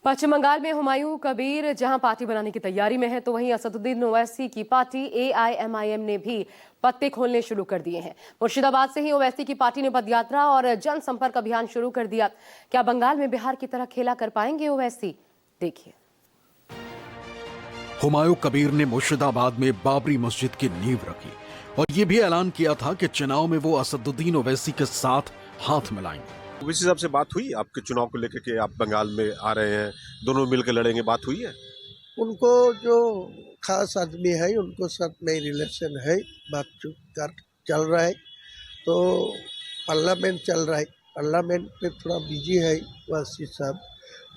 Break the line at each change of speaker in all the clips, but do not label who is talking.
पश्चिम बंगाल में हुमायूं कबीर जहां पार्टी बनाने की तैयारी में है, तो वहीं असदुद्दीन ओवैसी की पार्टी एआईएमआईएम ने भी पत्ते खोलने शुरू कर दिए हैं। मुर्शिदाबाद से ही ओवैसी की पार्टी ने पदयात्रा और जनसंपर्क अभियान शुरू कर दिया। क्या बंगाल में बिहार की तरह खेला कर पाएंगे ओवैसी? देखिए।
हुमायूं कबीर ने मुर्शिदाबाद में बाबरी मस्जिद की नींव रखी और ये भी ऐलान किया था कि चुनाव में वो असदुद्दीन ओवैसी के साथ हाथ मिलाएंगे।
ओवैसी साहब से बात हुई आपके चुनाव को लेकर के? आप बंगाल में आ रहे हैं, दोनों मिलकर लड़ेंगे, बात हुई है?
उनको जो खास आदमी है उनको साथ में रिलेशन है, बातचीत कर चल रहा है। तो पार्लियामेंट चल रहा है, पार्लियामेंट में थोड़ा बिजी है ओवैसी साहब।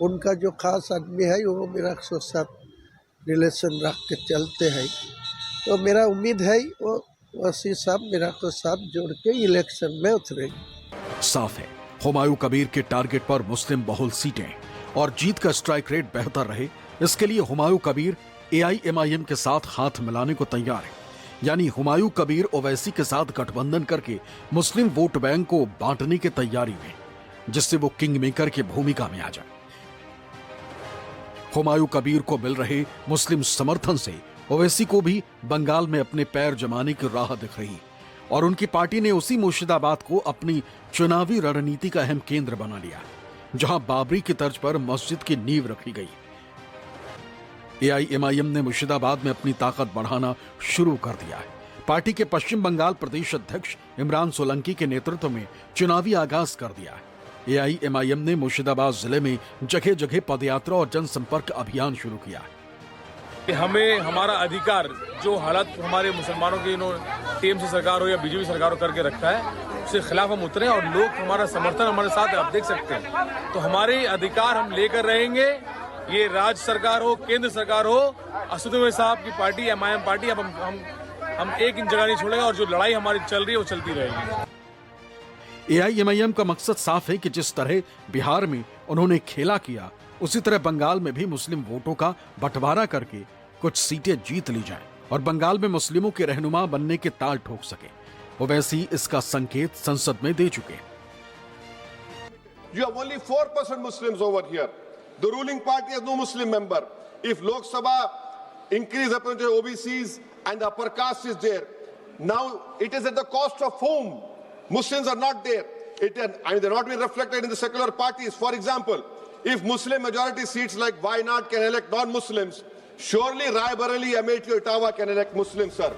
उनका जो खास आदमी है वो मेरा साथ रिलेशन रख के चलते हैं। तो मेरा उम्मीद है वो ओवैसी साहब मेरा को साथ जोड़ के इलेक्शन में उतरेंगे।
साफ है, हुमायूं कबीर के टारगेट पर मुस्लिम बहुल सीटें और जीत का स्ट्राइक रेट बेहतर रहे, इसके लिए हुमायूं कबीर एआईएमआईएम के साथ हाथ मिलाने को तैयार है। यानी हुमायूं कबीर ओवैसी के साथ गठबंधन करके मुस्लिम वोट बैंक को बांटने की तैयारी में, जिससे वो किंग मेकर की भूमिका में आ जाए। हुमायूं कबीर को मिल रहे मुस्लिम समर्थन से ओवैसी को भी बंगाल में अपने पैर जमाने की राह दिख रही और उनकी पार्टी ने उसी मुर्शिदाबाद को अपनी चुनावी रणनीति का अहम केंद्र बना लिया, जहां बाबरी की तर्ज पर मस्जिद की नींव रखी गई। एआईएमआईएम ने मुर्शिदाबाद में अपनी ताकत बढ़ाना शुरू कर दिया है। पार्टी के पश्चिम बंगाल प्रदेश अध्यक्ष इमरान सोलंकी के नेतृत्व में चुनावी आगाज कर दिया है। एआईएमआईएम ने मुर्शिदाबाद जिले में जगह जगह पदयात्रा और जनसंपर्क अभियान शुरू किया है।
हमें हमारा अधिकार, जो हालत हमारे मुसलमानों की टीएमसी सरकार हो या बीजेपी सरकार हो करके रखा है, उसके खिलाफ हम उतरे और लोग हमारा समर्थन हमारे साथ आप देख सकते हैं। तो हमारे अधिकार हम लेकर रहेंगे, ये राज्य सरकार हो, केंद्र सरकार हो, असदुद्दीन साहब की पार्टी, एमआईएम पार्टी, अब हम एक इन जगह नहीं छोड़ेंगे और जो लड़ाई हमारी चल रही है वो चलती रहेगी।
एआईएमआईएम का मकसद साफ है कि जिस तरह बिहार में उन्होंने खेला किया, उसी तरह बंगाल में भी मुस्लिम वोटों का बंटवारा करके कुछ सीटें जीत ली जाएं और बंगाल में मुस्लिमों के रहनुमा बनने के ताल ठोक सके। ओवैसी इसका संकेत संसद में दे चुके हैं।
You have only 4% Muslims over here. The ruling party has no Muslim member. If Lok Sabha increase the percentage of OBCs and the upper caste is there, now it is at the cost of whom? Muslims are not there. They're not being reflected in the secular parties. For example, if Muslim majority seats like Wayanad can elect non-Muslims, surely Raebareli, Amethi, Ottawa can elect Muslims, sir.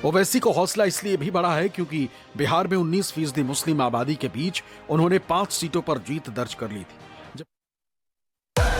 Owaisi को हौसला इसलिए भी बढ़ा है क्योंकि बिहार में 19% मुस्लिम आबादी के बीच उन्होंने 5 सीटों पर जीत दर्ज कर ली थी।